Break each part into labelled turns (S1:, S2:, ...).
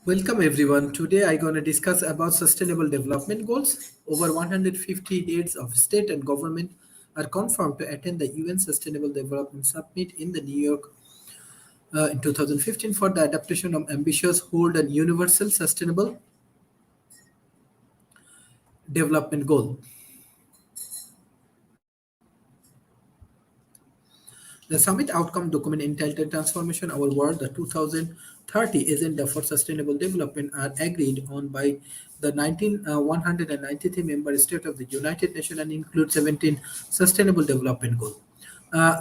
S1: Welcome everyone. Today I'm going to discuss about sustainable development goals. Over 150 heads of state and government are confirmed to attend the UN Sustainable Development Summit in the New York in 2015 for the adaptation of ambitious hold and universal sustainable development goal. The summit outcome document entitled Transformation Our World, the 2030 Agenda for Sustainable Development are agreed on by the 193 member states of the United Nations and include 17 Sustainable Development Goals.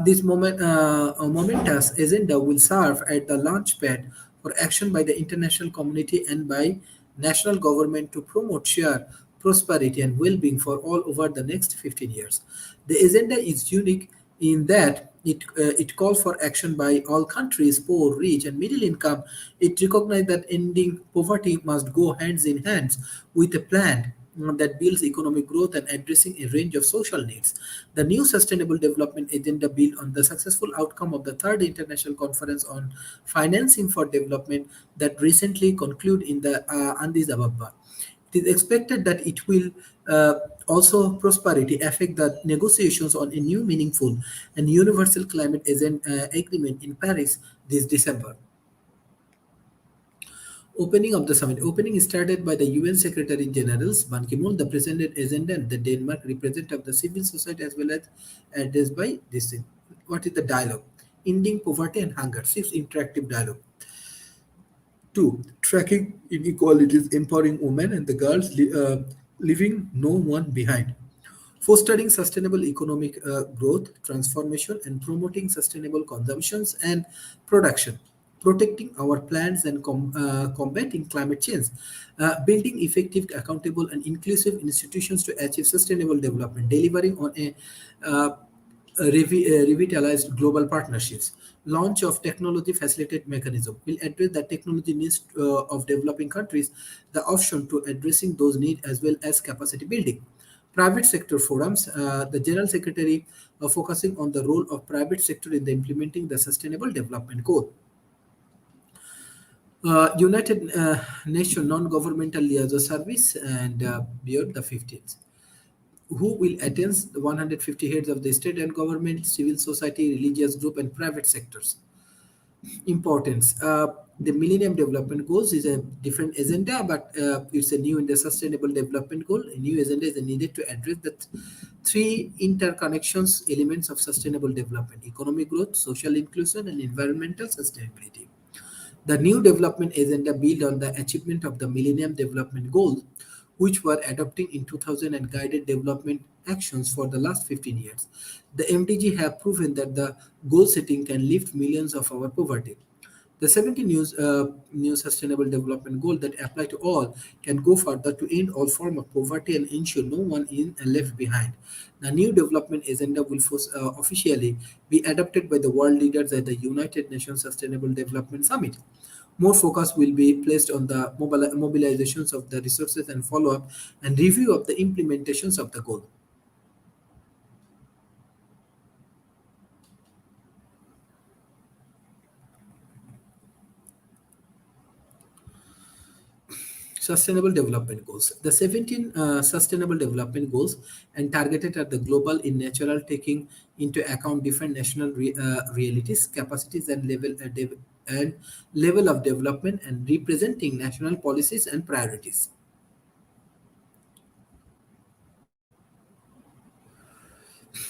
S1: This momentous agenda will serve as the launchpad for action by the international community and by national government to promote shared prosperity and well-being for all over the next 15 years. The agenda is unique in that it calls for action by all countries, poor, rich, and middle income. It recognizes that ending poverty must go hands in hands with a plan that builds economic growth and addressing a range of social needs. The new Sustainable Development Agenda built on the successful outcome of the Third International Conference on Financing for Development that recently concluded in the Addis Ababa. It is expected that it will also prosperity affect the negotiations on a new meaningful and universal climate agreement in Paris this December. Opening of the summit. Opening is started by the UN Secretary General Ban Ki-moon, the presented agenda, and the Denmark representative of the civil society as well as addressed by this. What is the dialogue? Ending poverty and hunger. Six interactive dialogue. Two, tracking inequalities, empowering women and the girls, leaving no one behind. Fostering sustainable economic growth, transformation, and promoting sustainable consumptions and production. Protecting our plants and combating climate change. Building effective, accountable, and inclusive institutions to achieve sustainable development. Delivering on a revitalized global partnerships. Launch of technology facilitated mechanism will address the technology needs of developing countries, the option to addressing those needs as well as capacity building. Private sector forums, the General Secretary focusing on the role of private sector in the implementing the Sustainable Development Goal. United Nations Non-Governmental Liaison Service and beyond the 15th who will attend the 150 heads of the state and government, civil society, religious group, and private sectors. Importance. The Millennium Development Goals is a different agenda, but it's a new in the Sustainable Development Goal. A new agenda is needed to address the three interconnections elements of sustainable development: economic growth, social inclusion, and environmental sustainability. The new development agenda built on the achievement of the Millennium Development Goals, which were adopted in 2000 and guided development actions for the last 15 years. The MDG have proven that the goal setting can lift millions of our poverty. The 17 new sustainable development goals that apply to all can go further to end all form of poverty and ensure no one is left behind. The new development agenda will officially be adopted by the world leaders at the United Nations Sustainable Development Summit. More focus will be placed on the mobilizations of the resources and follow-up and review of the implementations of the goal. Sustainable Development Goals. The 17 Sustainable Development Goals and targeted at the global in natural taking into account different national realities, capacities, and level of development and representing national policies and priorities.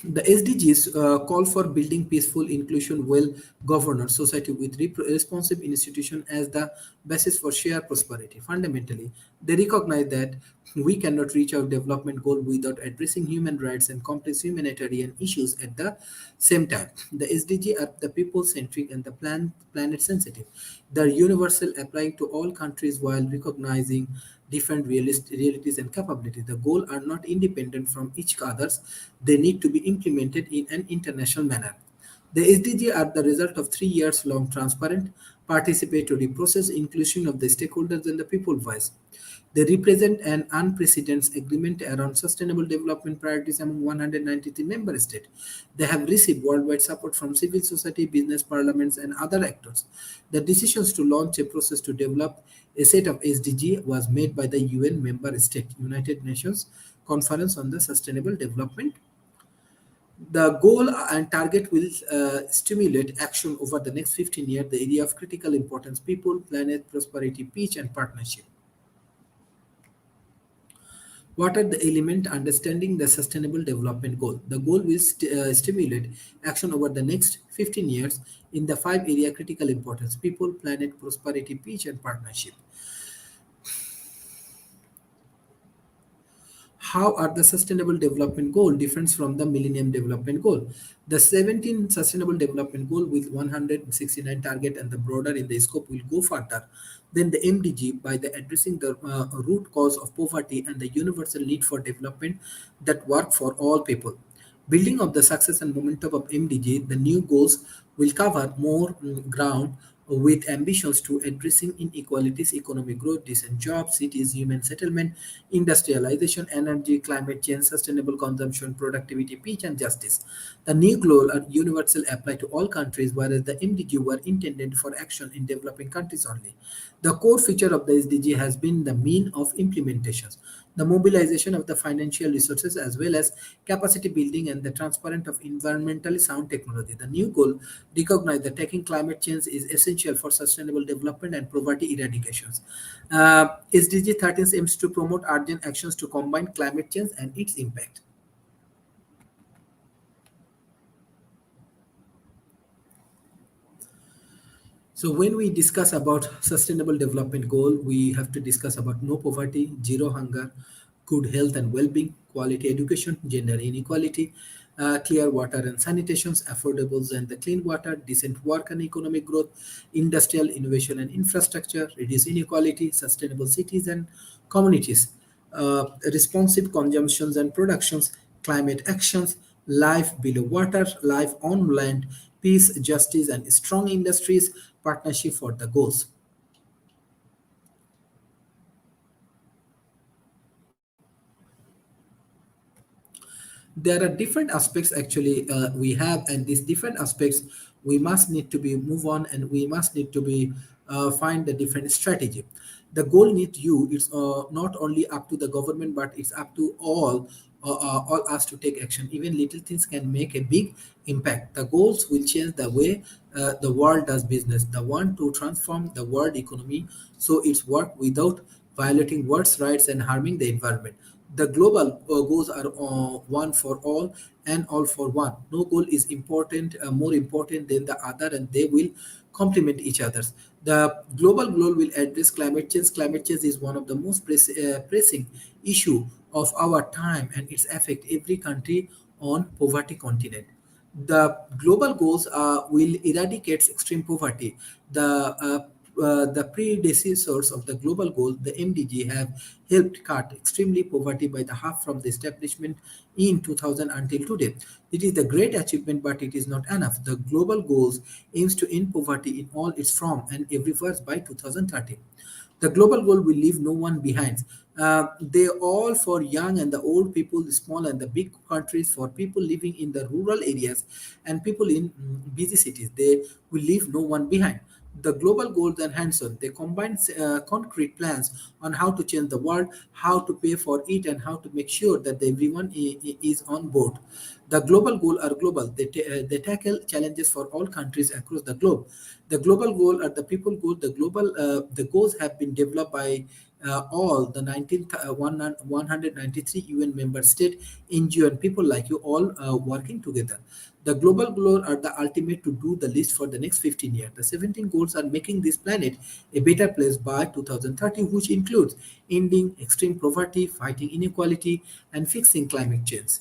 S1: The SDGs call for building peaceful, inclusion, well-governed society with responsive institution as the basis for shared prosperity. Fundamentally, they recognize that we cannot reach our development goal without addressing human rights and complex humanitarian issues at the same time. The SDG are the people-centric and the planet-sensitive. They are universal, applying to all countries while recognizing different realities and capabilities. The goals are not independent from each others. They need to be implemented in an international manner. The SDG are the result of 3 years long transparent participatory process, inclusion of the stakeholders and the people voice. They represent an unprecedented agreement around sustainable development priorities among 193 member states. They have received worldwide support from civil society, business, parliaments, and other actors. The decisions to launch a process to develop a set of SDG was made by the UN member state, United Nations Conference on the Sustainable Development. The goal and target will stimulate action over the next 15 years, the area of critical importance: people, planet, prosperity, peace, and partnership. What are the elements understanding the sustainable development goal? The goal will stimulate action over the next 15 years in the five area critical importance: people, planet, prosperity, peace, and partnership. How are the sustainable development goal different from the millennium development goal? The 17 sustainable development goal with 169 target and the broader in the scope will go further than the MDG by the addressing the root cause of poverty and the universal need for development that work for all people. Building up the success and momentum of MDG, the new goals will cover more ground with ambitions to addressing inequalities, economic growth, decent jobs, cities, human settlement, industrialization, energy, climate change, sustainable consumption, productivity, peace, and justice. The new goals are universal, apply to all countries, whereas the MDG were intended for action in developing countries only. The core feature of the SDG has been the mean of implementations, the mobilization of the financial resources as well as capacity building and the transparent of environmentally sound technology. The new goal recognize that tackling climate change is essential for sustainable development and poverty eradications. SDG 13 aims to promote urgent actions to combine climate change and its impact. So when we discuss about sustainable development goal, we have to discuss about no poverty, zero hunger, good health and well-being, quality education, gender inequality, clear water and sanitations, affordable and the clean water, decent work and economic growth, industrial innovation and infrastructure, reduce inequality, sustainable cities and communities, responsive consumptions and productions, climate actions, life below water, life on land, peace, justice, and strong industries, partnership for the goals. There are different aspects actually we have, and these different aspects we must need to be move on, and we must need to be find the different strategy. The goal need you, it's not only up to the government, but it's up to all us to take action. Even little things can make a big impact. The goals will change the way the world does business. The one to transform the world economy so it's work without violating world's rights and harming the environment. The global goals are one for all and all for one. No goal is important, more important than the other, and they will complement each other. The global goal will address climate change. Climate change is one of the most pressing issue of our time, and it's affect every country on poverty continent. The global goals will eradicate extreme poverty. The predecessors of the global goal, the MDG, have helped cut extremely poverty by the half from the establishment in 2000 until today. It is a great achievement, but it is not enough. The global goals aims to end poverty in all its form and everywhere by 2030. The global goal will leave no one behind. They all for young and the old people, the small and the big countries, for people living in the rural areas and people in busy cities. They will leave no one behind. The global goals and hands-on, they combine concrete plans on how to change the world, how to pay for it, and how to make sure that everyone is on board. The global goal are global. They tackle challenges for all countries across the globe. The global goal are the people goal. The goals have been developed by all the 193 UN member state, NGO, and people like you all working together. The global goals are the ultimate to do the list for the next 15 years. The 17 goals are making this planet a better place by 2030, which includes ending extreme poverty, fighting inequality, and fixing climate change.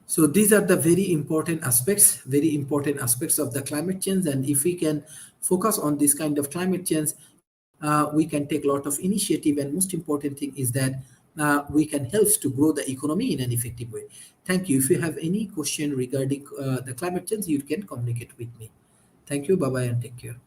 S1: So these are the very important aspects of the climate change. And if we can focus on this kind of climate change, we can take a lot of initiative. And most important thing is that we can help to grow the economy in an effective way. Thank you. If you have any question regarding the climate change, you can communicate with me. Thank you. Bye bye and take care.